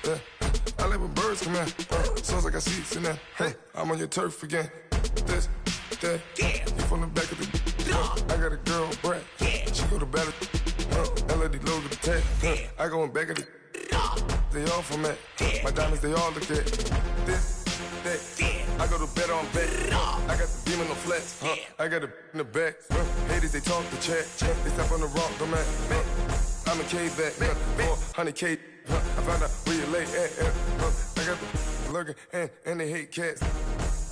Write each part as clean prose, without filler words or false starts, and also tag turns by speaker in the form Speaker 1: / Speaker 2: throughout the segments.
Speaker 1: Yeah. I like when birds come in. Sounds like I see seats in there. Hey, I'm on your turf again. This, that. Yeah. You from the back of the. I got a girl, Brad. Yeah. She go to battle. LED logo the tag. I go in back of the. They all from that. My diamonds, they all look at. This, that. I go to bed on bed. I got the beam in the flex. I got the in the back. Haters, they talk the chat. They step on the rock, the man. I'm a K-back. 400K. I found out where you lay at. I got the lurking and they hate cats.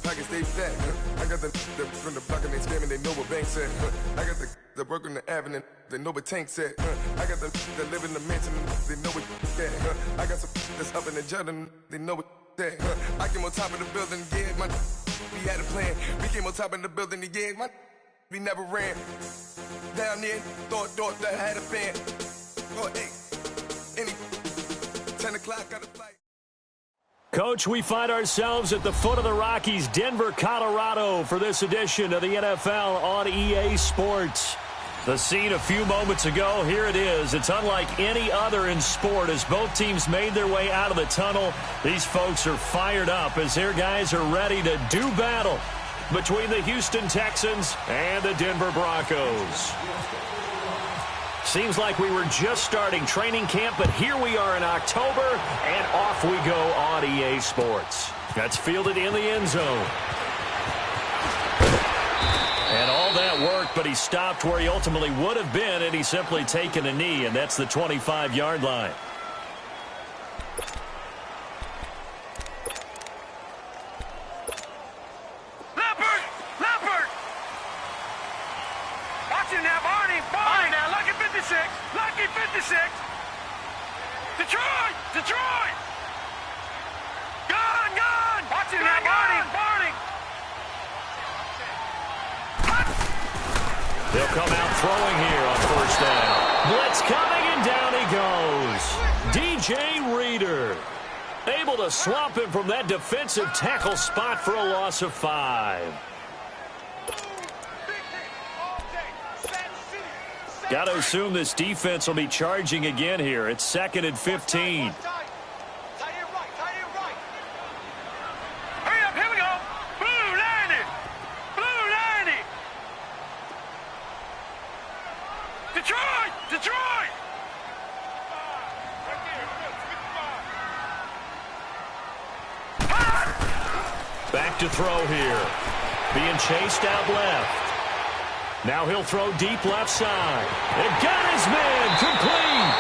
Speaker 1: Pockets stay fat. I got the from the block and they scamming. They know what banks at. I got the work on the avenue. They know what tanks at. I got the live in the mansion. They know what that. I got some that's up in the jet and they know what that. I came on top of the building, yeah, my we had a plan. We came on top of the building, yeah, my we never ran. Down there, thought that I had a fan. Oh, hey, any 10 o'clock got a flight.
Speaker 2: Coach, we find ourselves at the foot of the Rockies, Denver, Colorado, for this edition of the NFL on EA Sports. The scene a few moments ago, here it is. It's unlike any other in sport as both teams made their way out of the tunnel. These folks are fired up as their guys are ready to do battle between the Houston Texans and the Denver Broncos. Seems like we were just starting training camp, but here we are in October, and off we go on EA Sports. That's fielded in the end zone. And all that worked, but he stopped where he ultimately would have been, and he's simply taken a knee, and that's the 25-yard line.
Speaker 3: Leopard! Watch it now, Barney now, Lucky 56! Detroit! Gun! Watch it now, Barney!
Speaker 2: They'll come out throwing here on first down. Blitz coming, and down he goes. DJ Reader able to swamp him from that defensive tackle spot for a loss of 5. Got to assume this defense will be charging again here. It's 2nd and 15.
Speaker 3: Hurry up, here we go. Blue 90. Detroit!
Speaker 2: Back to throw here. Being chased out left. Now he'll throw deep left side. And got his man complete.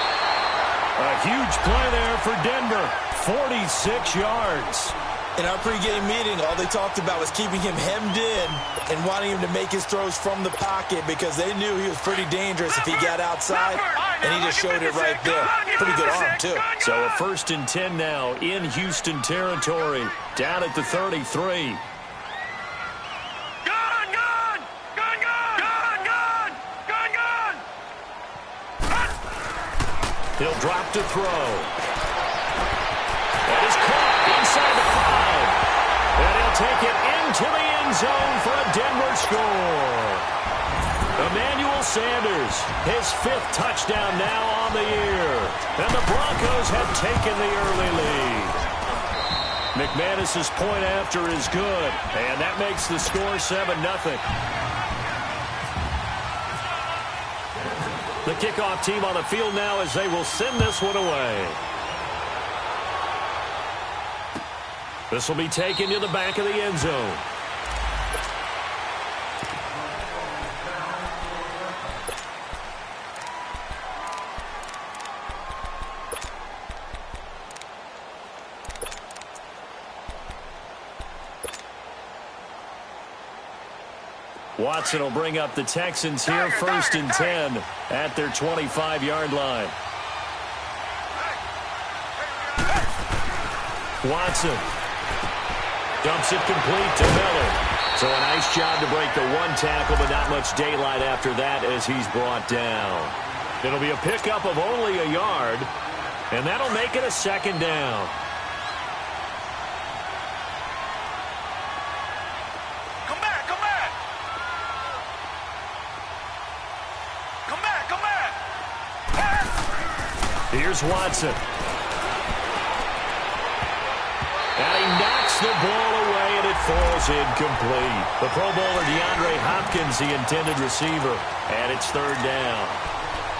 Speaker 2: A huge play there for Denver. 46 yards.
Speaker 4: In our pregame meeting, all they talked about was keeping him hemmed in and wanting him to make his throws from the pocket because they knew he was pretty dangerous if he got outside, and he just showed it right there. Pretty good arm, too.
Speaker 2: So a 1st and 10 now in Houston territory, down at the 33. He'll drop to throw. That is caught inside the 5. And he'll take it into the end zone for a Denver score. Emmanuel Sanders, his 5th touchdown now on the year. And the Broncos have taken the early lead. McManus's point after is good. And that makes the score 7-0. The kickoff team on the field now as they will send this one away. This will be taken to the back of the end zone. Watson will bring up the Texans here, 1st and 10 at their 25-yard line. Watson dumps it complete to Miller. So a nice job to break the 1 tackle, but not much daylight after that as he's brought down. It'll be a pickup of only a yard, and that'll make it a 2nd down. Here's Watson. And he knocks the ball away, and it falls incomplete. The Pro Bowler DeAndre Hopkins, the intended receiver, and it's third down.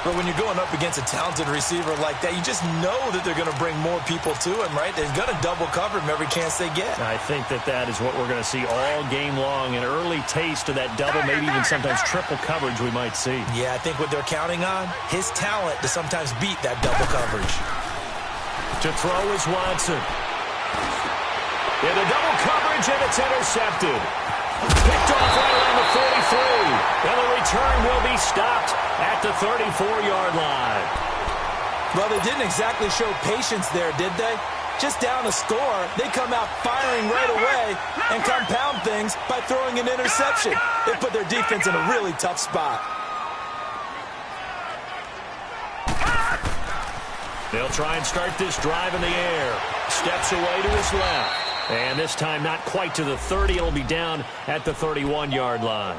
Speaker 4: But when you're going up against a talented receiver like that, you just know that they're going to bring more people to him, right? They're going to double cover him every chance they get.
Speaker 2: I think that is what we're going to see all game long, an early taste of that double, maybe even sometimes triple coverage we might see.
Speaker 4: Yeah, I think what they're counting on, his talent to sometimes beat that double coverage.
Speaker 2: To throw is Watson. In the double coverage, and it's intercepted. Picked off right around the 43. And the return will be stopped at the 34-yard line.
Speaker 4: Well, they didn't exactly show patience there, did they? Just down a score, they come out firing right away and compound things by throwing an interception. They put their defense in a really tough spot.
Speaker 2: They'll try and start this drive in the air. Steps away to his left. And this time not quite to the 30. It'll be down at the 31-yard line.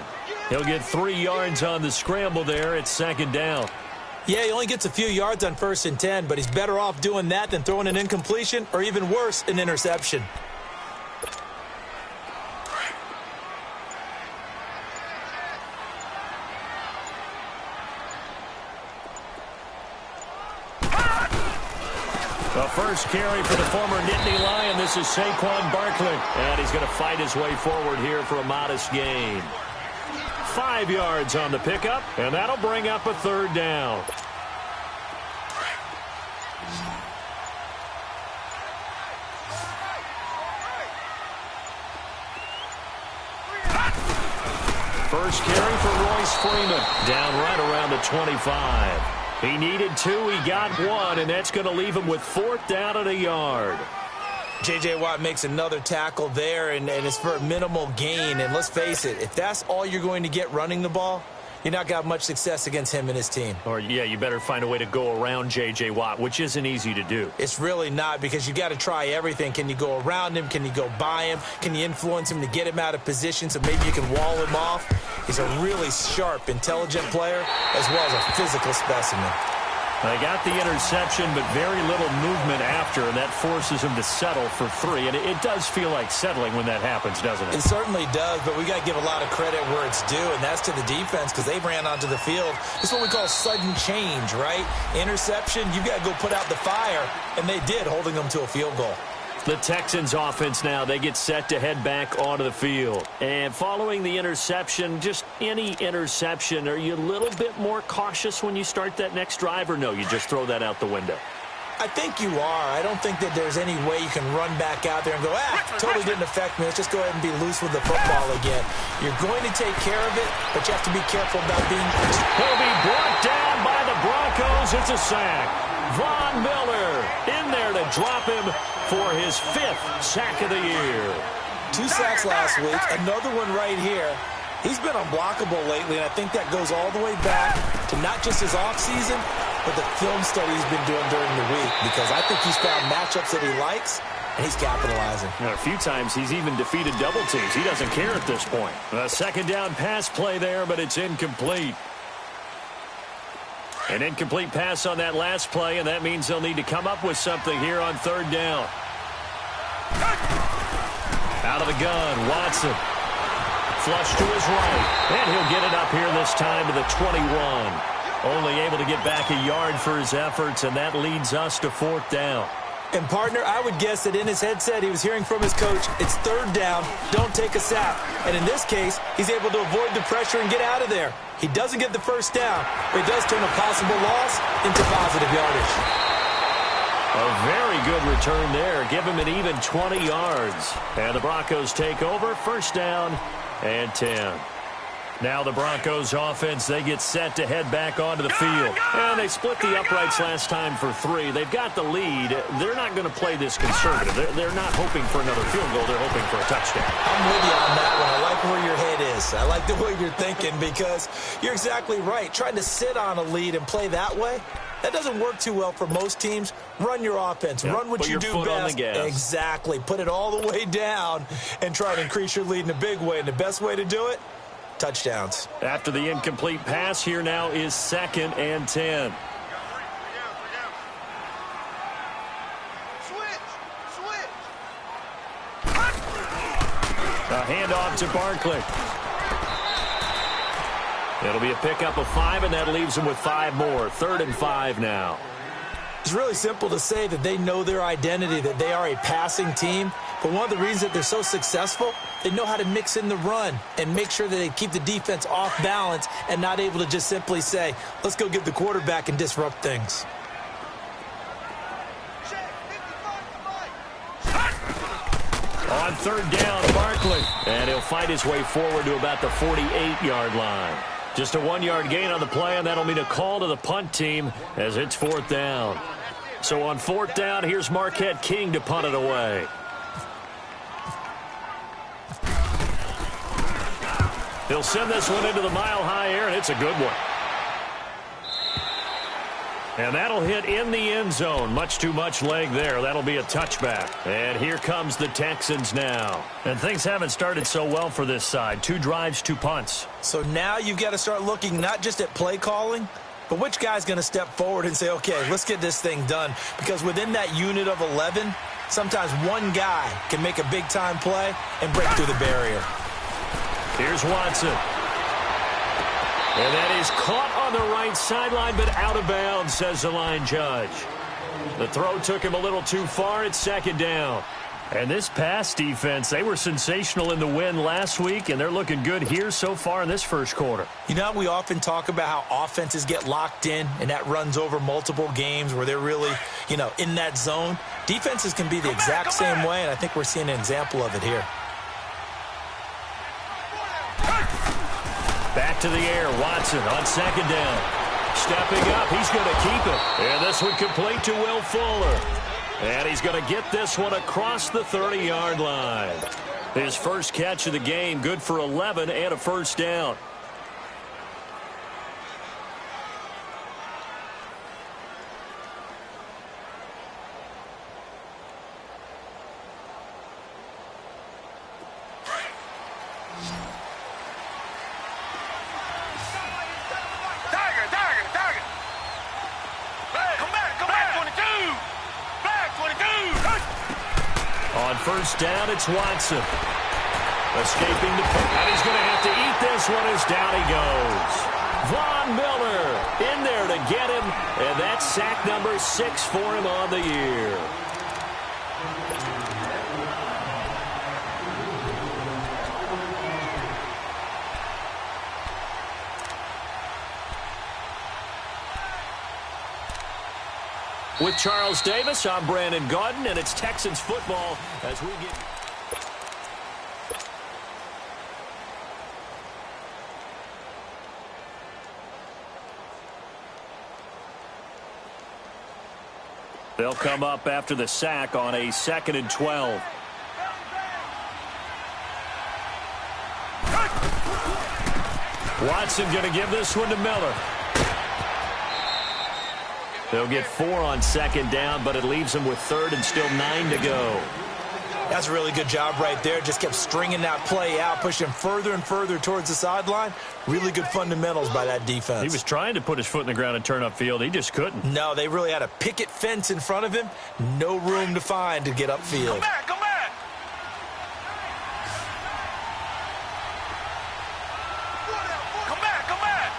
Speaker 2: He'll get 3 yards on the scramble there. It's second down.
Speaker 4: Yeah, he only gets a few yards on 1st and 10, but he's better off doing that than throwing an incompletion or even worse, an interception.
Speaker 2: The first carry for the former Nittany Lion. This is Saquon Barkley. And he's going to fight his way forward here for a modest gain. 5 yards on the pickup, and that'll bring up a third down. First carry for Royce Freeman. Down right around the 25. He needed 2, he got 1, and that's going to leave him with 4th down and a yard.
Speaker 4: J.J. Watt makes another tackle there, and it's for a minimal gain. And let's face it, if that's all you're going to get running the ball, you're not got much success against him and his team.
Speaker 2: Or, yeah, you better find a way to go around J.J. Watt, which isn't easy to do.
Speaker 4: It's really not, because you got to try everything. Can you go around him? Can you go by him? Can you influence him to get him out of position so maybe you can wall him off? He's a really sharp, intelligent player, as well as a physical specimen.
Speaker 2: They got the interception, but very little movement after, and that forces him to settle for 3. And it does feel like settling when that happens, doesn't it?
Speaker 4: It certainly does, but we got to give a lot of credit where it's due, and that's to the defense, because they ran onto the field. This is what we call sudden change, right? Interception, you got to go put out the fire, and they did, holding them to a field goal.
Speaker 2: The Texans offense now, they get set to head back onto the field. And following the interception, just any interception, are you a little bit more cautious when you start that next drive, or no, you just throw that out the window?
Speaker 4: I think you are. I don't think that there's any way you can run back out there and go, totally didn't affect me. Let's just go ahead and be loose with the football again. You're going to take care of it, but you have to be careful about being...
Speaker 2: He'll be brought down by the Broncos. It's a sack. Von Miller in there to drop him for his 5th sack of the year.
Speaker 4: 2 sacks last week, another one right here. He's been unblockable lately, and I think that goes all the way back to not just his offseason, but the film study he's been doing during the week, because I think he's found matchups that he likes, and he's capitalizing.
Speaker 2: And a few times he's even defeated double teams. He doesn't care at this point. A second down pass play there, but it's incomplete. An incomplete pass on that last play, and that means they'll need to come up with something here on third down. Out of the gun, Watson. Flush to his right, and he'll get it up here this time to the 21. Only able to get back a yard for his efforts, and that leads us to 4th down.
Speaker 4: And, partner, I would guess that in his headset he was hearing from his coach, it's third down, don't take a sack. And in this case, he's able to avoid the pressure and get out of there. He doesn't get the first down, but he does turn a possible loss into positive yardage.
Speaker 2: A very good return there. Give him an even 20 yards. And the Broncos take over, first down and 10. Now the Broncos offense, they get set to head back onto the field. And they split the uprights last time for 3. They've got the lead. They're not going to play this conservative. They're not hoping for another field goal. They're hoping for a touchdown.
Speaker 4: I'm with you on that one. I like where your head is. I like the way you're thinking, because you're exactly right. Trying to sit on a lead and play that way, that doesn't work too well for most teams. Run your offense.
Speaker 2: Yep.
Speaker 4: Run what
Speaker 2: Put
Speaker 4: you
Speaker 2: your
Speaker 4: do
Speaker 2: foot
Speaker 4: best.
Speaker 2: on the gas.
Speaker 4: Exactly. Put it all the way down and try to increase your lead in a big way. And the best way to do it, touchdowns.
Speaker 2: After the incomplete pass, here now is 2nd and 10. handoff to Barkley. It'll be a pickup of 5, and that leaves them with 5 more. 3rd and 5 now.
Speaker 4: It's really simple to say that they know their identity, that they are a passing team. But one of the reasons that they're so successful, they know how to mix in the run and make sure that they keep the defense off balance and not able to just simply say, let's go get the quarterback and disrupt things.
Speaker 2: On 3rd down, Barkley. And he'll find his way forward to about the 48-yard line. Just a 1-yard gain on the play, and that'll mean a call to the punt team as it's 4th down. So on 4th down, here's Marquette King to punt it away. He'll send this one into the mile-high air, and it's a good one. And that'll hit in the end zone. Much too much leg there. That'll be a touchback. And here comes the Texans now. And things haven't started so well for this side. 2 drives, 2 punts.
Speaker 4: So now you've got to start looking not just at play calling, but which guy's going to step forward and say, okay, let's get this thing done. Because within that unit of 11, sometimes one guy can make a big-time play and break through the barrier.
Speaker 2: Here's Watson. And that is caught on the right sideline, but out of bounds, says the line judge. The throw took him a little too far. It's 2nd down. And this pass defense, they were sensational in the win last week, and they're looking good here so far in this first quarter.
Speaker 4: You know, we often talk about how offenses get locked in, and that runs over multiple games where they're really, in that zone. Defenses can be the exact same way, and I think we're seeing an example of it here.
Speaker 2: Back to the air, Watson on 2nd down. Stepping up, he's going to keep it. And this one complete to Will Fuller. And he's going to get this one across the 30-yard line. His first catch of the game, good for 11 and a 1st down. On 1st down, it's Watson. Escaping the pick. And he's going to have to eat this one as down he goes. Von Miller in there to get him. And that's sack number 6 for him on the year. With Charles Davis, I'm Brandon Gaudin, and it's Texans football as we get... They'll come up after the sack on a 2nd and 12. Watson going to give this one to Miller. They'll get 4 on 2nd down, but it leaves them with 3rd and still 9 to go.
Speaker 4: That's a really good job right there. Just kept stringing that play out, pushing further and further towards the sideline. Really good fundamentals by that defense.
Speaker 2: He was trying to put his foot in the ground and turn upfield. He just couldn't.
Speaker 4: No, they really had a picket fence in front of him. No room to find to get upfield.
Speaker 3: Come back, come back. Come back, come back.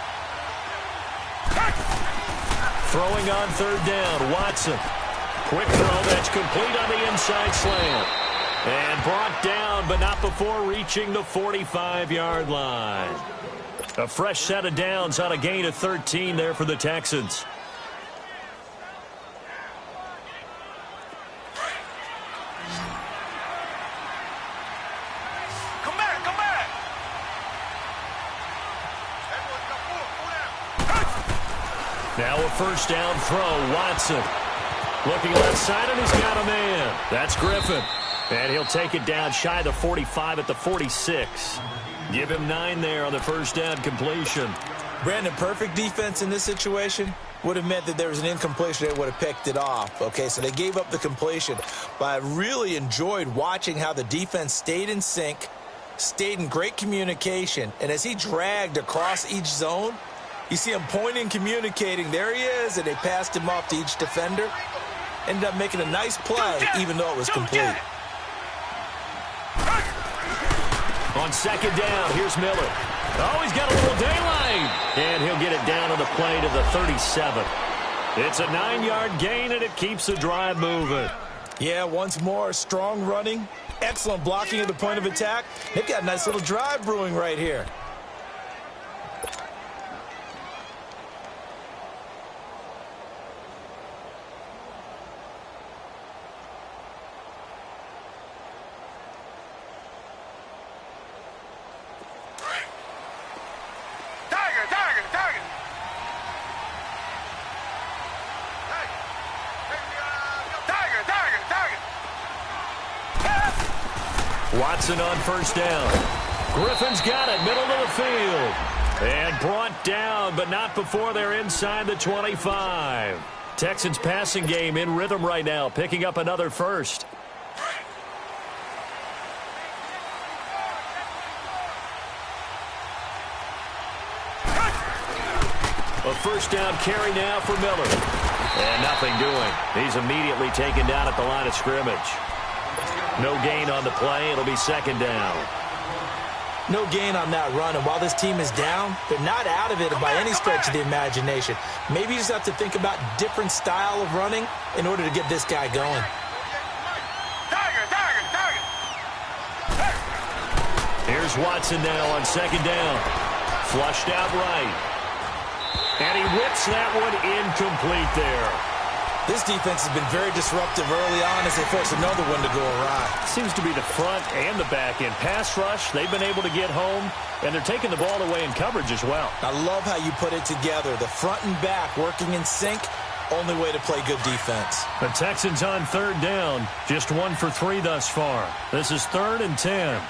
Speaker 2: Throwing on 3rd down, Watson. Quick throw that's complete on the inside slant. And brought down, but not before reaching the 45-yard line. A fresh set of downs on a gain of 13 there for the Texans.
Speaker 3: Come back, come back.
Speaker 2: Now a 1st down throw, Watson. Looking left side, and he's got a man. That's Griffin. And he'll take it down shy of the 45 at the 46. Give him 9 there on the 1st down completion.
Speaker 4: Brandon, perfect defense in this situation would have meant that there was an incompletion. They would have picked it off. Okay, so they gave up the completion. But I really enjoyed watching how the defense stayed in sync, stayed in great communication. And as he dragged across each zone, you see him pointing, communicating. There he is, and they passed him off to each defender. Ended up making a nice play, even though it was complete.
Speaker 2: On second down, here's Miller. Oh, he's got a little daylight. And he'll get it down on the play to the 37. It's a 9-yard gain, and it keeps the drive moving.
Speaker 4: Yeah, once more, strong running, excellent blocking at the point of attack. They've got a nice little drive brewing right here.
Speaker 2: Watson on first down. Griffin's got it, middle of the field. And brought down, but not before they're inside the 25. Texans passing game in rhythm right now, picking up another first. A first down carry now for Miller. And nothing doing. He's immediately taken down at the line of scrimmage. No gain on the play. It'll be second down.
Speaker 4: No gain on that run, and while this team is down, they're not out of it by any stretch of the imagination. Maybe you just have to think about different style of running in order to get this guy going.
Speaker 2: Here's Watson now on second down. Flushed out right. And he whips that one incomplete there.
Speaker 4: This defense has been very disruptive early on as they force another one to go awry.
Speaker 2: Seems to be the front and the back end. Pass rush, they've been able to get home, and they're taking the ball away in coverage as well.
Speaker 4: I love how you put it together. The front and back working in sync, only way to play good defense.
Speaker 2: The Texans on third down, just 1 for 3 thus far. This is 3rd and 10.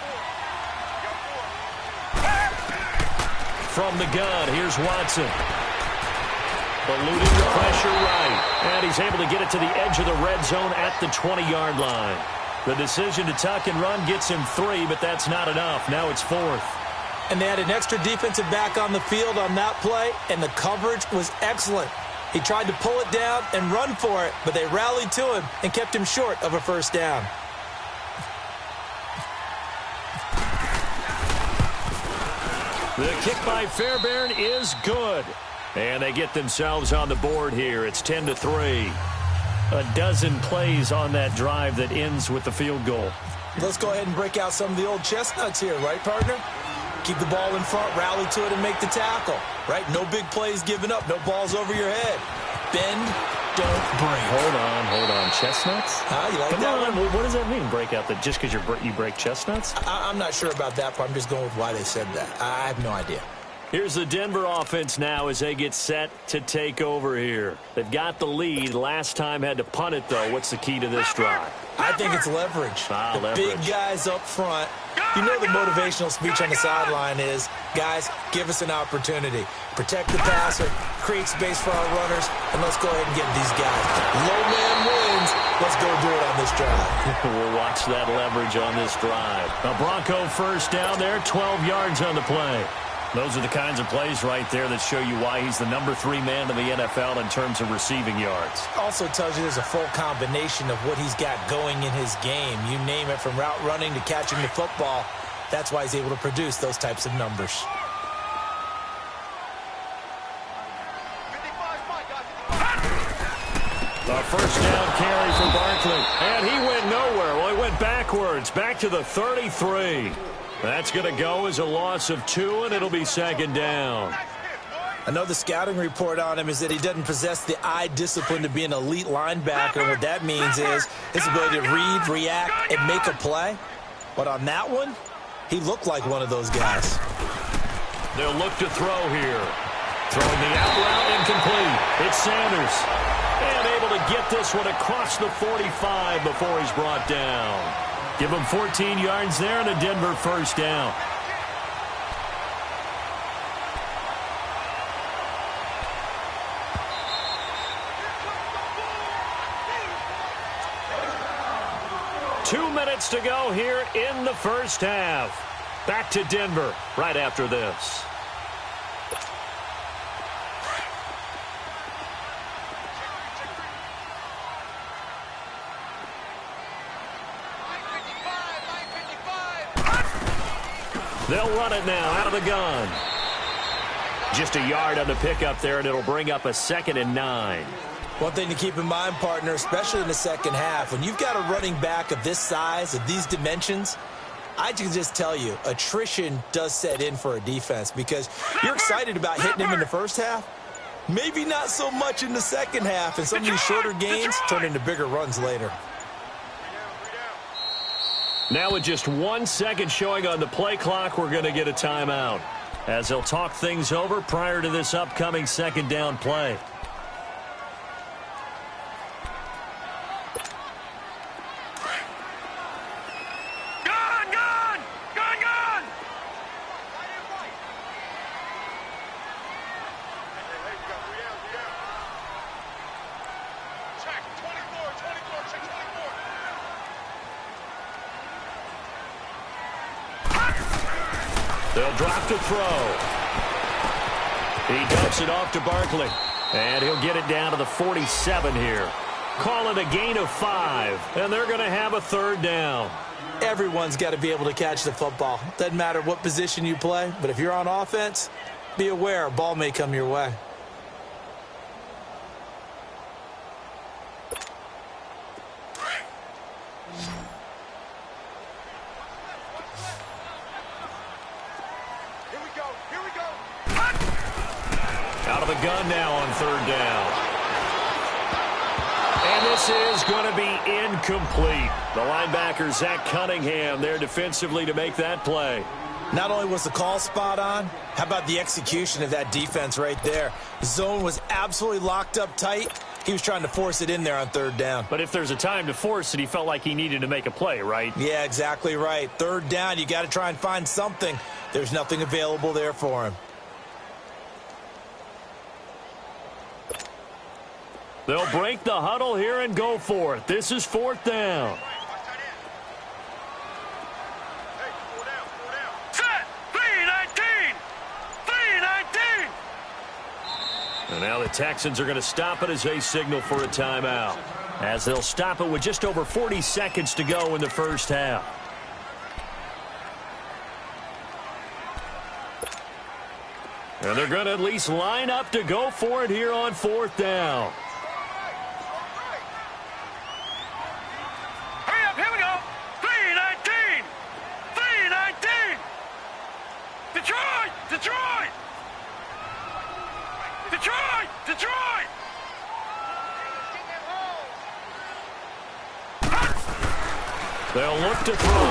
Speaker 2: From the gun, here's Watson. Eluding the pressure right. And he's able to get it to the edge of the red zone at the 20-yard line. The decision to tuck and run gets him 3, but that's not enough. Now it's 4th.
Speaker 4: And they had an extra defensive back on the field on that play, and the coverage was excellent. He tried to pull it down and run for it, but they rallied to him and kept him short of a first down.
Speaker 2: The kick by Fairbairn is good. And they get themselves on the board here. It's 10-3. A dozen plays on that drive that ends with the field goal.
Speaker 4: Let's go ahead and break out some of the old chestnuts here, right, partner? Keep the ball in front, rally to it, and make the tackle, right? No big plays given up, no balls over your head. Bend, don't break.
Speaker 2: Hold on. Chestnuts?
Speaker 4: You like that one?
Speaker 2: What does that mean, break out? Just because you break chestnuts?
Speaker 4: I'm not sure about that part. I'm just going with why they said that. I have no idea.
Speaker 2: Here's the Denver offense now as they get set to take over here. They've got the lead. Last time had to punt it, though. What's the key to this drive?
Speaker 4: I think it's leverage.
Speaker 2: Leverage.
Speaker 4: Big guys up front. You know the motivational speech on the sideline is, guys, give us an opportunity. Protect the passer, create space for our runners, and let's go ahead and get these guys. Low man wins. Let's go do it on this drive.
Speaker 2: We'll watch that leverage on this drive. A Bronco first down there, 12 yards on the play. Those are the kinds of plays right there that show you why he's the number 3 man in the NFL in terms of receiving yards.
Speaker 4: Also tells you there's a full combination of what he's got going in his game. You name it, from route running to catching the football. That's why he's able to produce those types of numbers.
Speaker 2: A first down carry for Barkley. And he went nowhere. Well, he went backwards, back to the 33. That's going to go as a loss of 2, and it'll be second down.
Speaker 4: I know the scouting report on him is that he doesn't possess the eye discipline to be an elite linebacker. And what that means is his ability to read, react, and make a play. But on that one, he looked like one of those guys.
Speaker 2: They'll look to throw here. Throwing the out route, incomplete. It's Sanders. And able to get this one across the 45 before he's brought down. Give him 14 yards there and a Denver first down. Two minutes to go here in the first half. Back to Denver right after this. They'll run it now out of the gun. Just a yard on the pickup there, and it'll bring up a 2nd and 9.
Speaker 4: One thing to keep in mind, partner, especially in the second half, when you've got a running back of this size, of these dimensions, I can just tell you, attrition does set in for a defense because you're excited about hitting him in the first half. Maybe not so much in the second half, and some of these shorter gains turn into bigger runs later.
Speaker 2: Now with just 1 second showing on the play clock, we're going to get a timeout as they'll talk things over prior to this upcoming 2nd down play. They'll drop to throw. He dumps it off to Barkley. And he'll get it down to the 47 here. Call it a gain of 5. And they're going to have a 3rd down.
Speaker 4: Everyone's got to be able to catch the football. Doesn't matter what position you play. But if you're on offense, be aware a ball may come your way.
Speaker 2: Out of the gun now on 3rd down. And this is going to be incomplete. The linebacker, Zach Cunningham, there defensively to make that play.
Speaker 4: Not only was the call spot on, how about the execution of that defense right there? The zone was absolutely locked up tight. He was trying to force it in there on 3rd down.
Speaker 2: But if there's a time to force it, he felt like he needed to make a play, right?
Speaker 4: Yeah, exactly right. 3rd down, you got to try and find something. There's nothing available there for him.
Speaker 2: They'll break the huddle here and go for it. This is 4th down.
Speaker 3: Set! 3-19! 3-19!
Speaker 2: And now the Texans are going to stop it as they signal for a timeout. As they'll stop it with just over 40 seconds to go in the first half. And they're going to at least line up to go for it here on 4th down.
Speaker 3: Here we go. 3-19. 3-19. Detroit. Detroit. Detroit. Detroit.
Speaker 2: They'll look to throw.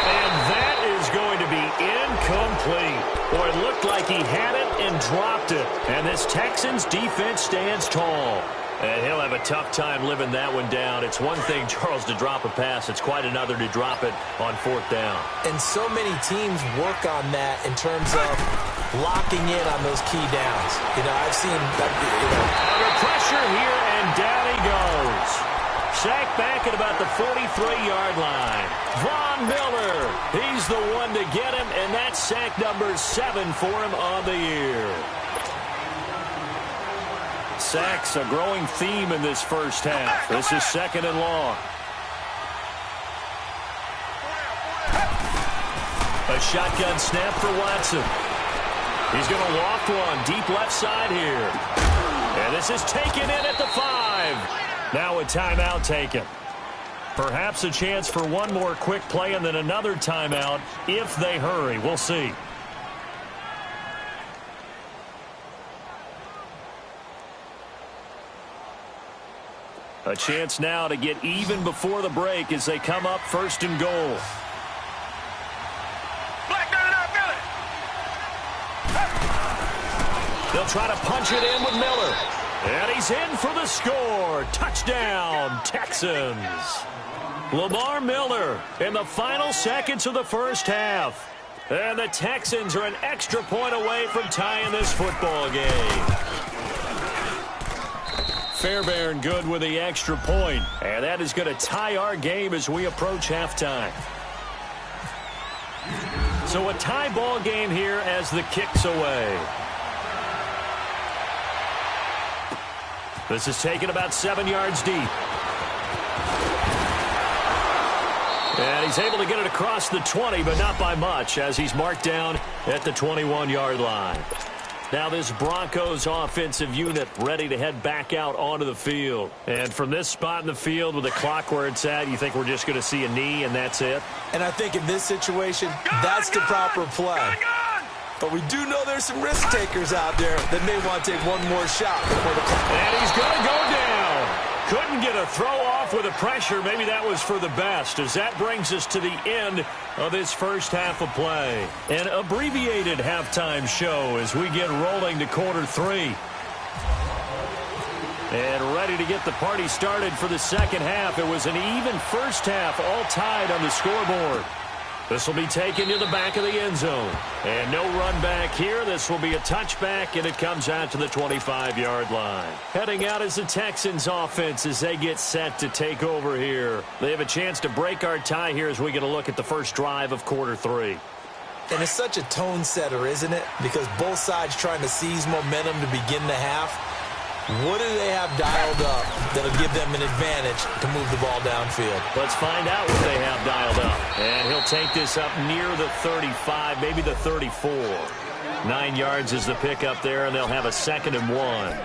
Speaker 2: And that is going to be incomplete. Boy, it looked like he had it and dropped it. And this Texans defense stands tall. And he'll have a tough time living that one down. It's one thing, Charles, to drop a pass. It's quite another to drop it on 4th down.
Speaker 4: And so many teams work on that in terms of locking in on those key downs. You know, I've seen that,
Speaker 2: Under pressure here, and down he goes. Sacked back at about the 43-yard line. Von Miller, he's the one to get him, and that's sack number 7 for him on the year. Sacks, a growing theme in this first half. This is 2nd and long. A shotgun snap for Watson. He's going to loft one deep left side here. And this is taken in at the 5. Now a timeout taken. Perhaps a chance for one more quick play and then another timeout if they hurry. We'll see. A chance now to get even before the break as they come up 1st and goal. They'll try to punch it in with Miller. And he's in for the score. Touchdown, Texans. Lamar Miller in the final seconds of the first half. And the Texans are an extra point away from tying this football game. Fairbairn good with the extra point. And that is going to tie our game as we approach halftime. So a tie ball game here as the kick's away. This is taken about 7 yards deep. And he's able to get it across the 20, but not by much, as he's marked down at the 21-yard line. Now this Broncos offensive unit ready to head back out onto the field. And from this spot in the field with the clock where it's at, you think we're just going to see a knee and that's it?
Speaker 4: And I think in this situation, that's the proper play. But we do know there's some risk takers out there that may want to take one more shot before the clock.
Speaker 2: And he's going to go down. Couldn't get a throw off with the pressure. Maybe that was for the best, as that brings us to the end of this first half of play. An abbreviated halftime show as we get rolling to quarter 3. And ready to get the party started for the second half. It was an even first half, all tied on the scoreboard. This will be taken to the back of the end zone. And no run back here. This will be a touchback, and it comes out to the 25-yard line. Heading out is the Texans offense as they get set to take over here. They have a chance to break our tie here as we get a look at the first drive of quarter 3.
Speaker 4: And it's such a tone setter, isn't it? Because both sides trying to seize momentum to begin the half. What do they have dialed up that'll give them an advantage to move the ball downfield?
Speaker 2: Let's find out what they have dialed up. And he'll take this up near the 35, maybe the 34. 9 yards is the pickup there, and they'll have a 2nd and 1.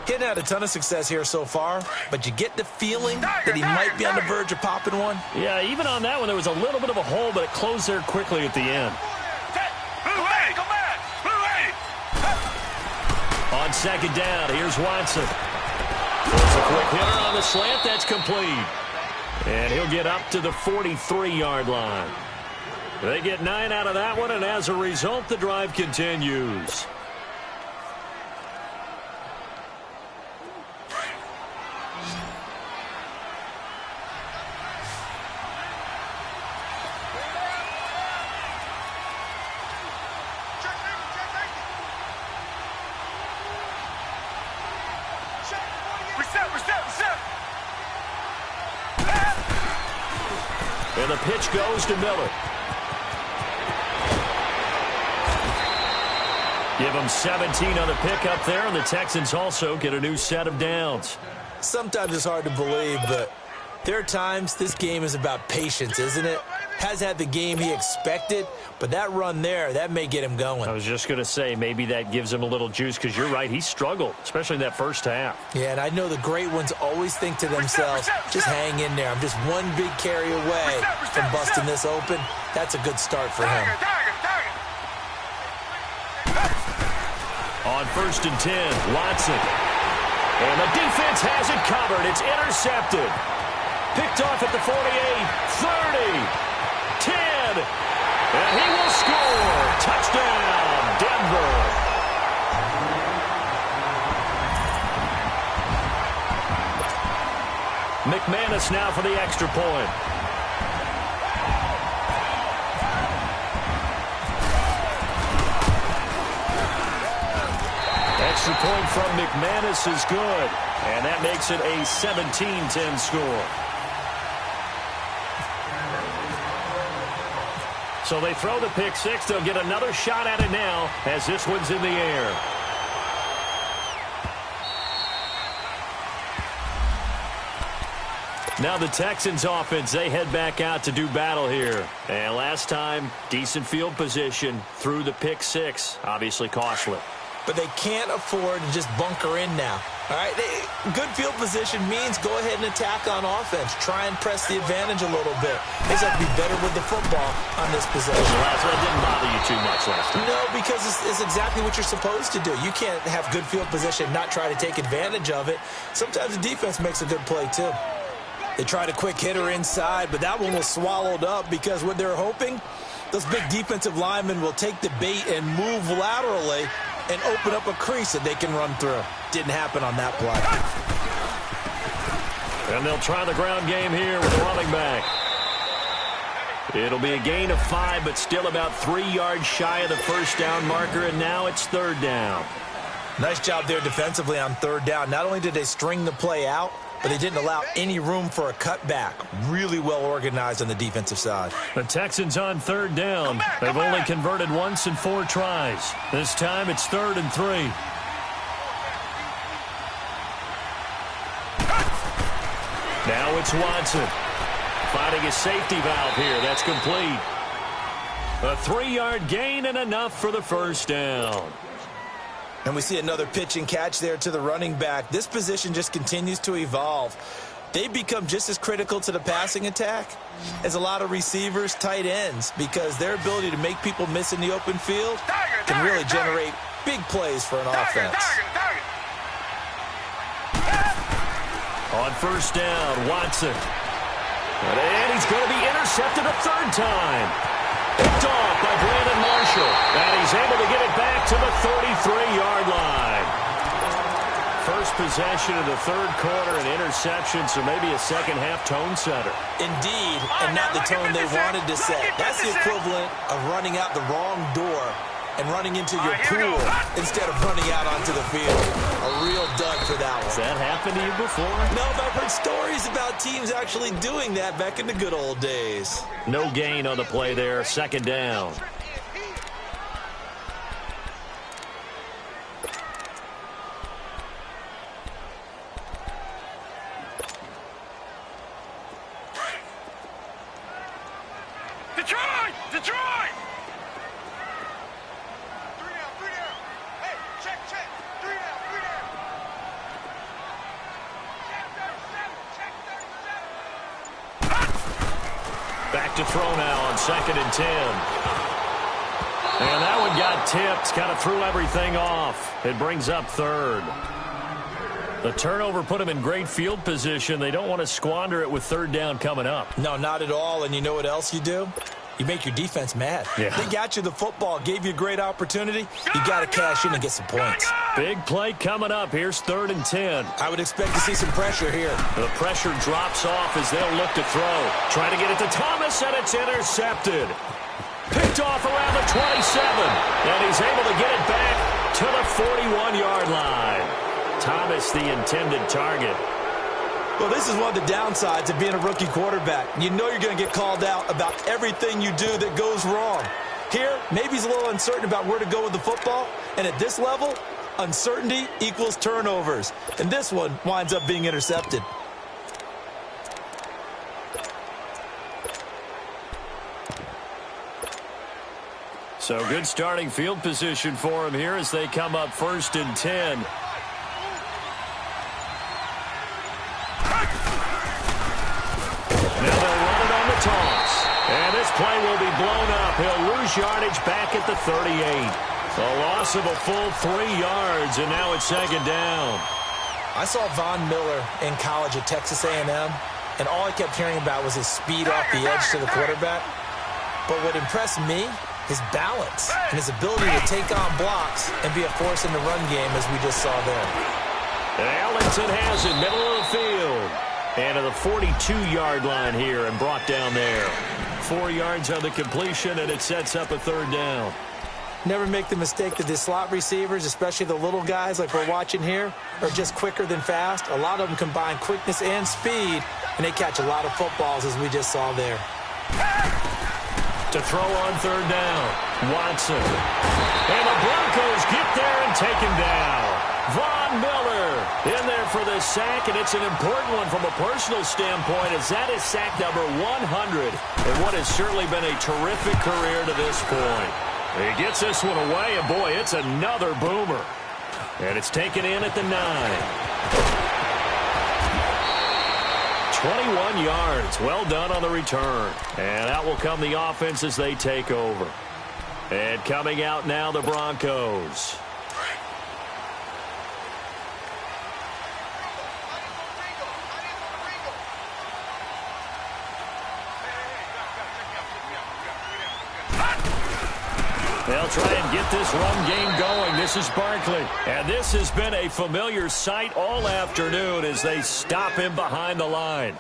Speaker 4: He hadn't had a ton of success here so far, but you get the feeling that he might be on the verge of popping one.
Speaker 2: Yeah, even on that one, there was a little bit of a hole, but it closed there quickly at the end. On 2nd down, here's Watson. There's a quick hitter on the slant. That's complete. And he'll get up to the 43-yard line. They get 9 out of that one, and as a result, the drive continues. And the pitch goes to Miller. Give him 17 on the pickup there, and the Texans also get a new set of downs.
Speaker 4: Sometimes it's hard to believe, but there are times this game is about patience, isn't it? Has had the game he expected, but that run there, that may get him going.
Speaker 2: I was just going to say, maybe that gives him a little juice, because you're right, he struggled, especially in that first half.
Speaker 4: Yeah, and I know the great ones always think to themselves, just hang in there. I'm just one big carry away from busting this open. That's a good start for him.
Speaker 2: On 1st and 10, Watson. And the defense has it covered. It's intercepted. Picked off at the 48, 30. 10, and he will score. Touchdown, Denver. McManus now for the extra point. Extra point from McManus is good, and that makes it a 17-10 score. So they throw the pick six. They'll get another shot at it now as this one's in the air. Now the Texans offense, they head back out to do battle here. And last time, decent field position through the pick six. Obviously costly.
Speaker 4: But they can't afford to just bunker in now. All right, good field position means go ahead and attack on offense. Try and press the advantage a little bit. They just have to be better with the football on this possession.
Speaker 2: That didn't bother you too much last time.
Speaker 4: No, because it's exactly what you're supposed to do. You can't have good field position and not try to take advantage of it. Sometimes the defense makes a good play, too. They tried a quick hitter inside, but that one was swallowed up because what they're hoping, those big defensive linemen will take the bait and move laterally and open up a crease that they can run through. Didn't happen on that play.
Speaker 2: And they'll try the ground game here with the running back. It'll be a gain of 5, but still about 3 yards shy of the first down marker, and now it's 3rd down.
Speaker 4: Nice job there defensively on 3rd down. Not only did they string the play out, but they didn't allow any room for a cutback. Really well organized on the defensive side.
Speaker 2: The Texans on 3rd down. They've only converted once in 4 tries. This time it's 3rd and 3. Now it's Watson. Finding a safety valve here. That's complete. A 3-yard gain and enough for the first down.
Speaker 4: And we see another pitch and catch there to the running back. This position just continues to evolve. They become just as critical to the passing attack as a lot of receivers, tight ends, because their ability to make people miss in the open field can really generate big plays for an offense.
Speaker 2: On first down, Watson. And he's going to be intercepted a third time. Picked off by Brandon Marshall. And he's able to get it back to the 33-yard line. First possession of the third quarter, an interception, so maybe a second-half tone setter.
Speaker 4: Indeed, and not the tone they wanted to set. That's the equivalent of running out the wrong door and running into your pool instead of running out onto the field. A real dud for that one.
Speaker 2: Has that happened to you before?
Speaker 4: No, but I've heard stories about teams actually doing that back in the good old days.
Speaker 2: No gain on the play there, second down.
Speaker 3: Detroit! Detroit! 3 down. Hey, check. 3 down. Check 37.
Speaker 2: Back to throw now on 2nd and 10. And that one got tipped, kind of threw everything off. It brings up third. The turnover put them in great field position. They don't want to squander it with third down coming up.
Speaker 4: No, not at all. And you know what else you do? You make your defense mad.
Speaker 2: Yeah.
Speaker 4: They got you the football, gave you a great opportunity. You got to cash in and get some points.
Speaker 2: Big play coming up. Here's 3rd and 10.
Speaker 4: I would expect to see some pressure here.
Speaker 2: The pressure drops off as they'll look to throw. Trying to get it to Thomas, and it's intercepted. Picked off around the 27. And he's able to get it back to the 41-yard line. Thomas, the intended target.
Speaker 4: Well, this is one of the downsides of being a rookie quarterback. You know you're going to get called out about everything you do that goes wrong. Here, maybe he's a little uncertain about where to go with the football. And at this level, uncertainty equals turnovers. And this one winds up being intercepted.
Speaker 2: So good starting field position for him here as they come up 1st and 10. Now they'll run it on the toss. And this play will be blown up. He'll lose yardage back at the 38. A loss of a full 3 yards, and now it's 2nd down.
Speaker 4: I saw Von Miller in college at Texas A&M, and all I kept hearing about was his speed off the edge to the quarterback. But what impressed me, his balance and his ability to take on blocks and be a force in the run game, as we just saw there.
Speaker 2: And Ellington has it, middle of the field. And to the 42-yard line here and brought down there. 4 yards on the completion, and it sets up a 3rd down.
Speaker 4: Never make the mistake that the slot receivers, especially the little guys like we're watching here, are just quicker than fast. A lot of them combine quickness and speed, and they catch a lot of footballs, as we just saw there.
Speaker 2: To throw on 3rd down, Watson. And the Broncos get there and take him down. Von Miller in there for the sack, and it's an important one from a personal standpoint, as that is sack number 100 in what has certainly been a terrific career to this point. He gets this one away, and boy, it's another boomer. And it's taken in at the 9. 21 yards. Well done on the return. And out will come the offense as they take over. And coming out now, the Broncos. They'll try and get this run game going. This is Barkley. And this has been a familiar sight all afternoon as they stop him behind the line.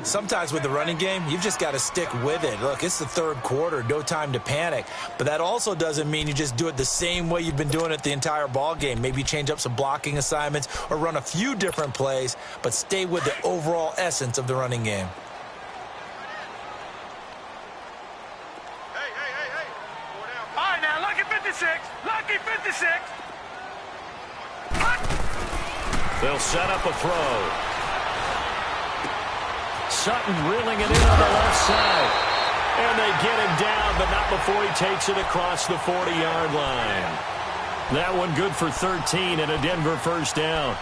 Speaker 4: Sometimes with the running game, you've just got to stick with it. Look, it's the 3rd quarter, no time to panic. But that also doesn't mean you just do it the same way you've been doing it the entire ball game. Maybe change up some blocking assignments or run a few different plays, but stay with the overall essence of the running game.
Speaker 3: Lucky 56.
Speaker 2: They'll set up a throw. Sutton reeling it in on the left side. And they get him down, but not before he takes it across the 40-yard line. That one good for 13 and a Denver first down.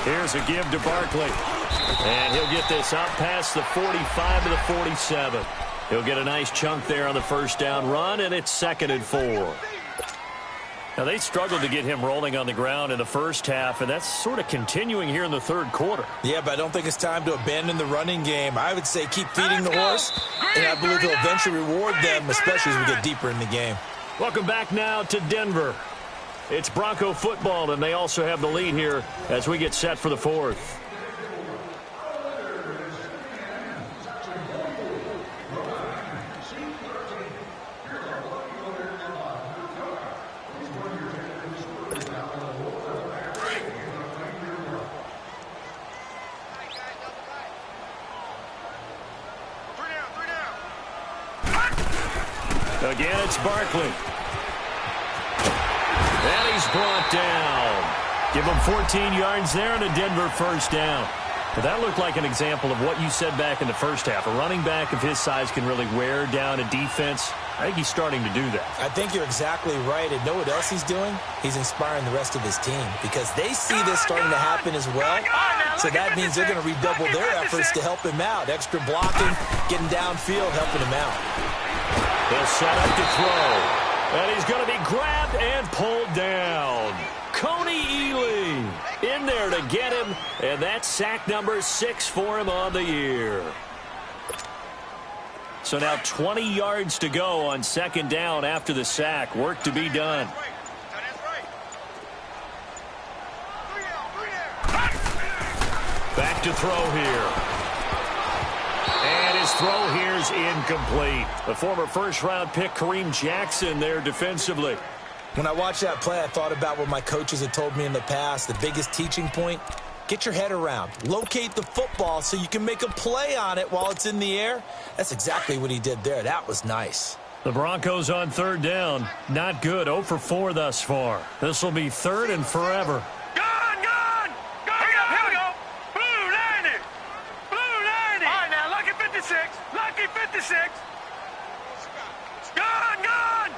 Speaker 2: Here's a give to Barkley. And he'll get this out past the 45 to the 47. He'll get a nice chunk there on the first down run, and it's 2nd and 4. Now, they struggled to get him rolling on the ground in the first half, and that's sort of continuing here in the third quarter.
Speaker 4: Yeah, but I don't think it's time to abandon the running game. I would say keep feeding the horse, and I believe he'll eventually reward them, especially as we get deeper in the game.
Speaker 2: Welcome back now to Denver. It's Bronco football, and they also have the lead here as we get set for the fourth. Again, it's Barkley. And he's brought down. Give him 14 yards there and a Denver first down. But that looked like an example of what you said back in the first half. A running back of his size can really wear down a defense. I think he's starting to do that.
Speaker 4: I think you're exactly right. And know what else he's doing? He's inspiring the rest of his team because they see this starting to happen as well. So that means they're going to redouble their efforts to help him out. Extra blocking, getting downfield, helping him out.
Speaker 2: He'll set up to throw. And he's going to be grabbed and pulled down. Coney Ely in there to get him. And that's sack number 6 for him on the year. So now 20 yards to go on 2nd down after the sack. Work to be done. Back to throw here. And his throw here's incomplete. The former first-round pick Kareem Jackson there defensively.
Speaker 4: When I watched that play, I thought about what my coaches had told me in the past. The biggest teaching point, get your head around. Locate the football so you can make a play on it while it's in the air. That's exactly what he did there. That was nice.
Speaker 2: The Broncos on 3rd down. Not good. 0 for 4 thus far. This will be 3rd and forever.
Speaker 3: Lucky 56. Gone.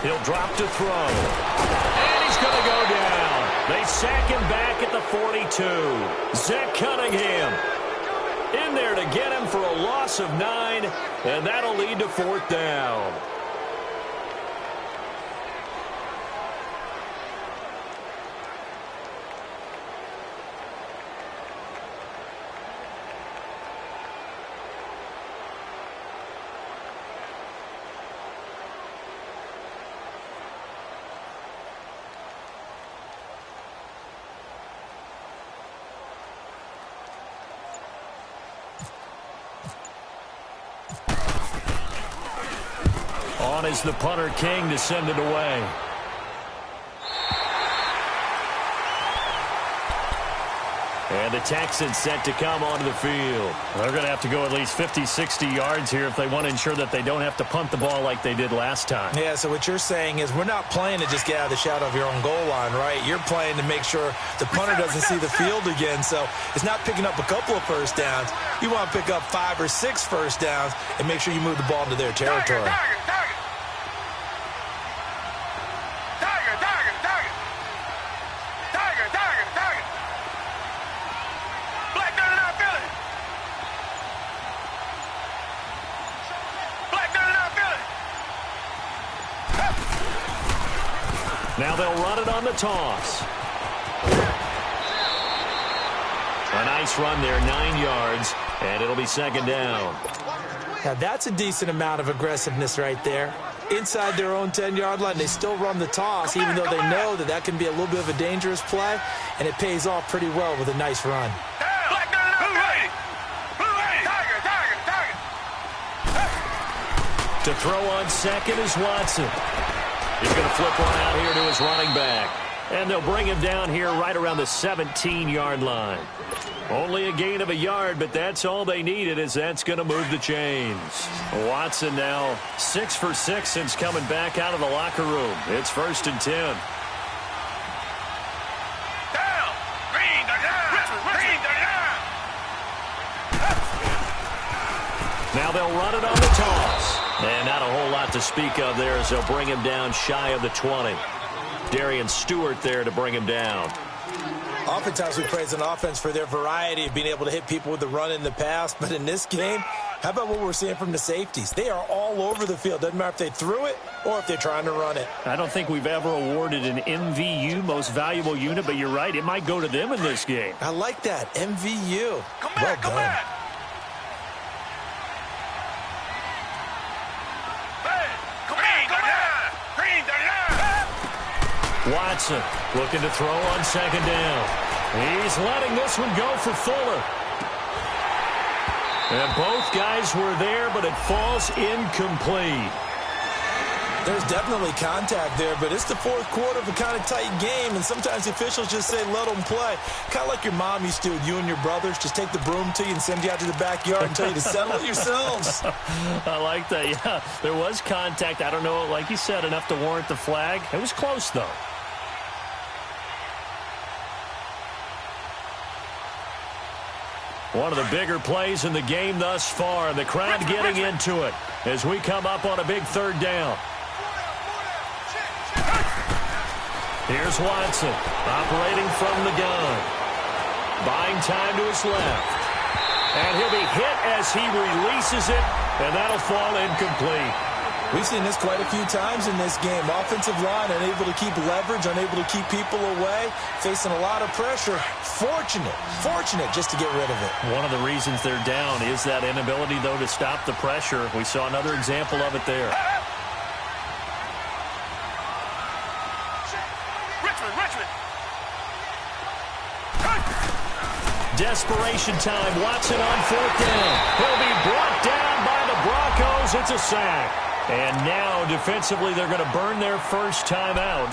Speaker 2: He'll drop to throw. And he's going to go down. They sack him back at the 42. Zach Cunningham in there to get him for a loss of 9. And that'll lead to 4th down. On is the punter King to send it away. And the Texans set to come onto the field. They're going to have to go at least 50, 60 yards here if they want to ensure that they don't have to punt the ball like they did last time.
Speaker 4: Yeah, so what you're saying is we're not playing to just get out of the shadow of your own goal line, right? You're playing to make sure the punter doesn't see the field again. So it's not picking up a couple of first downs. You want to pick up 5 or 6 first downs and make sure you move the ball into their territory.
Speaker 2: Now they'll run it on the toss. A nice run there, 9 yards, and it'll be 2nd down.
Speaker 4: Now that's a decent amount of aggressiveness right there. Inside their own 10-yard line, they still run the toss, even though they know that that can be a little bit of a dangerous play, and it pays off pretty well with a nice run.
Speaker 2: To throw on 2nd is Watson. He's going to flip one out here to his running back. And they'll bring him down here right around the 17-yard line. Only a gain of a yard, but that's all they needed, as that's going to move the chains. Watson now 6 for 6 since coming back out of the locker room. It's 1st and 10.
Speaker 3: Down. Green, they're down. Green, they're down.
Speaker 2: Now they'll run it on the toss. And not a whole lot to speak of there, as they'll bring him down shy of the 20. Darian Stewart there to bring him down.
Speaker 4: Oftentimes we praise an offense for their variety of being able to hit people with the run in the past. But in this game, how about what we're seeing from the safeties? They are all over the field. Doesn't matter if they threw it or if they're trying to run it.
Speaker 2: I don't think we've ever awarded an MVU, most valuable unit, but you're right. It might go to them in this game.
Speaker 4: I like that. MVU.
Speaker 3: Come
Speaker 4: well
Speaker 3: back,
Speaker 4: done.
Speaker 3: come back.
Speaker 2: Watson looking to throw on 2nd down. He's letting this one go for Fuller. And both guys were there, but it falls incomplete.
Speaker 4: There's definitely contact there, but it's the 4th quarter of a kind of tight game, and sometimes the officials just say, let them play. Kind of like your mom used to with you and your brothers. Just take the broom to you and send you out to the backyard and tell you to settle it yourselves.
Speaker 2: I like that, yeah. There was contact. I don't know, like you said, enough to warrant the flag. It was close, though. One of the bigger plays in the game thus far. The crowd getting into it as we come up on a big 3rd down. Here's Watson operating from the gun. Buying time to his left. And he'll be hit as he releases it, and that'll fall incomplete.
Speaker 4: We've seen this quite a few times in this game. Offensive line unable to keep leverage, unable to keep people away, facing a lot of pressure. Fortunate just to get rid of it.
Speaker 2: One of the reasons they're down is that inability, though, to stop the pressure. We saw another example of it there.
Speaker 3: Richmond.
Speaker 2: Desperation time. Watson on 4th down. He'll be brought down by the Broncos. It's a sack. And now, defensively, they're going to burn their first timeout.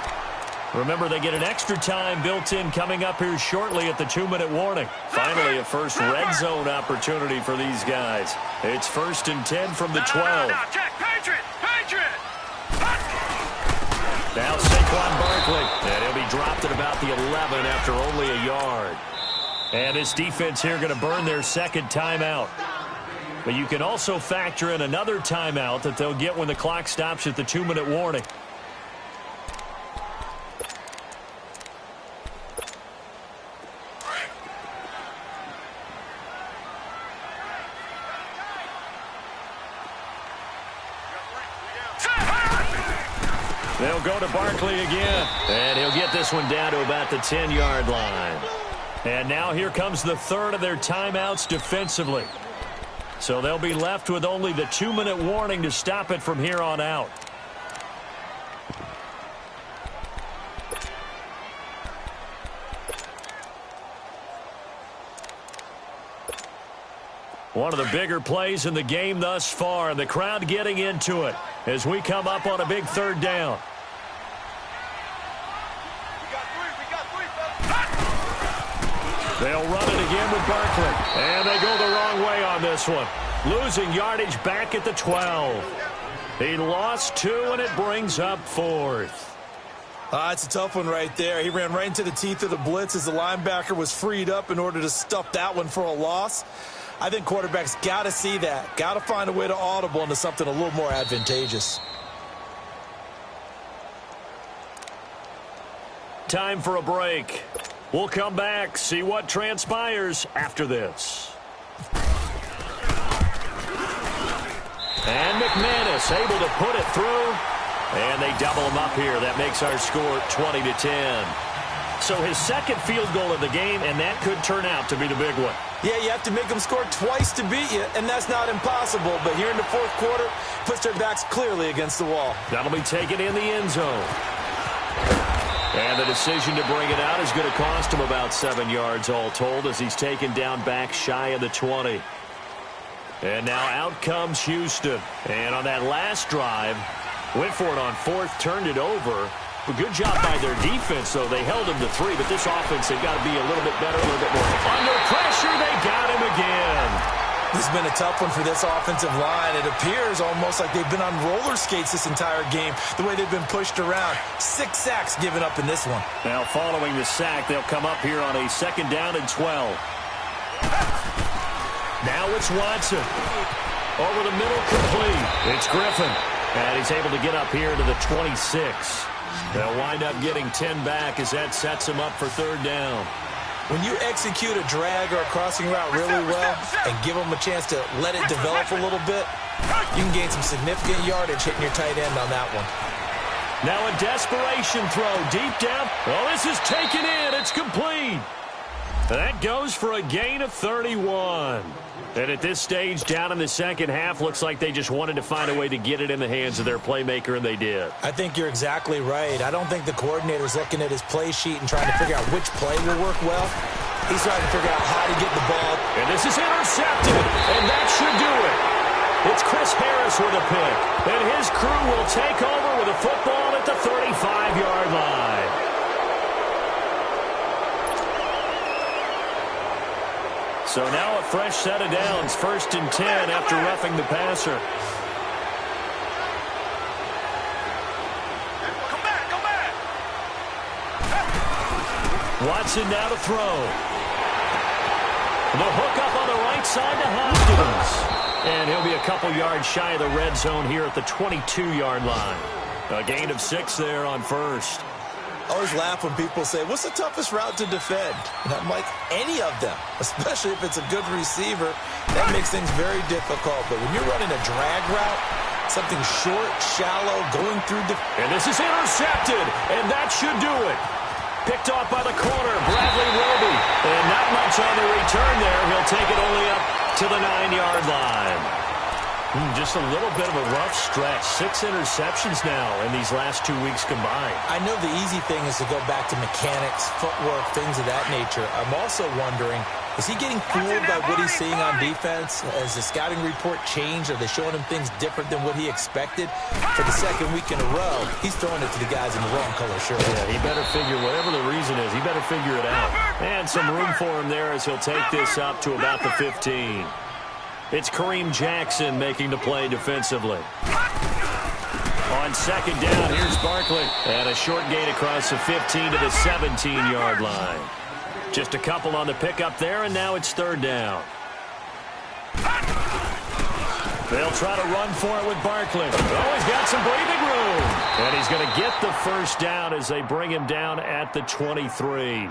Speaker 2: Remember, they get an extra time built in coming up here shortly at the 2-minute warning. Finally, a first red zone opportunity for these guys. It's 1st and 10 from the 12.
Speaker 3: Now, check. Patriot.
Speaker 2: Now Saquon Barkley. And he'll be dropped at about the 11 after only a yard. And this defense here going to burn their 2nd timeout. But you can also factor in another timeout that they'll get when the clock stops at the 2-minute warning. They'll go to Barkley again. And he'll get this one down to about the 10-yard line. And now here comes the 3rd of their timeouts defensively. So they'll be left with only the 2-minute warning to stop it from here on out. One of the bigger plays in the game thus far, and the crowd getting into it as we come up on a big 3rd down. They'll run it again with Barkley. And they go the wrong way on this one. Losing yardage back at the 12. He lost 2, and it brings up 4th.
Speaker 4: It's a tough one right there. He ran right into the teeth of the blitz as the linebacker was freed up in order to stuff that one for a loss. I think quarterbacks got to see that. Got to find a way to audible into something a little more advantageous.
Speaker 2: Time for a break. We'll come back, see what transpires after this. And McManus able to put it through. And they double him up here. That makes our score 20-10. So his 2nd field goal of the game, and that could turn out to be the big one.
Speaker 4: Yeah, you have to make them score twice to beat you, and that's not impossible. But here in the 4th quarter, puts their backs clearly against the wall.
Speaker 2: That'll be taken in the end zone. And the decision to bring it out is going to cost him about 7 yards all told, as he's taken down back shy of the 20. And now out comes Houston. And on that last drive, went for it on 4th, turned it over. A good job by their defense, though. They held him to 3, but this offense, they've got to be a little bit better, a little bit more. Under pressure, they got him again.
Speaker 4: This has been a tough one for this offensive line. It appears almost like they've been on roller skates this entire game, the way they've been pushed around. 6 sacks given up in this one.
Speaker 2: Now, following the sack, they'll come up here on a 2nd down and 12. Now it's Watson. Over the middle, complete. It's Griffin. And he's able to get up here to the 26. They'll wind up getting 10 back as that sets him up for 3rd down.
Speaker 4: When you execute a drag or a crossing route really well and give them a chance to let it develop a little bit, you can gain some significant yardage hitting your tight end on that one.
Speaker 2: Now a desperation throw deep down. Oh, this is taken in. It's complete. That goes for a gain of 31. And at this stage, down in the second half, looks like they just wanted to find a way to get it in the hands of their playmaker, and they did.
Speaker 4: I think you're exactly right. I don't think the coordinator's looking at his play sheet and trying to figure out which play will work well. He's trying to figure out how to get the ball.
Speaker 2: And this is intercepted, and that should do it. It's Chris Harris with a pick, and his crew will take over with a football at the 35-yard line. So now a fresh set of downs, 1st and 10 after roughing the passer.
Speaker 3: Go back.
Speaker 2: Watson now to throw. The hook up on the right side to Hopkins. And he'll be a couple yards shy of the red zone here at the 22-yard line. A gain of 6 there on 1st.
Speaker 4: I always laugh when people say, what's the toughest route to defend? And I'm like, any of them, especially if it's a good receiver. That makes things very difficult. But when you're running a drag route, something short, shallow, going through
Speaker 2: and this is intercepted, and that should do it. Picked off by the corner, Bradley Roby. And not much on the return there. He'll take it only up to the 9-yard line. Just a little bit of a rough stretch. 6 interceptions now in these last 2 weeks combined.
Speaker 4: I know the easy thing is to go back to mechanics, footwork, things of that nature. I'm also wondering, is he getting fooled by what he's seeing on defense? Has the scouting report changed? Are they showing him things different than what he expected? For the 2nd week in a row, he's throwing it to the guys in the wrong color shirt.
Speaker 2: Yeah, he better figure, whatever the reason is, he better figure it out. And some room for him there as he'll take this up to about the 15. It's Kareem Jackson making the play defensively. On 2nd down, here's Barkley. And a short gain across the 15 to the 17-yard line. Just a couple on the pickup there, and now it's 3rd down. They'll try to run for it with Barkley. Oh, he's got some breathing room. And he's going to get the 1st down as they bring him down at the 23.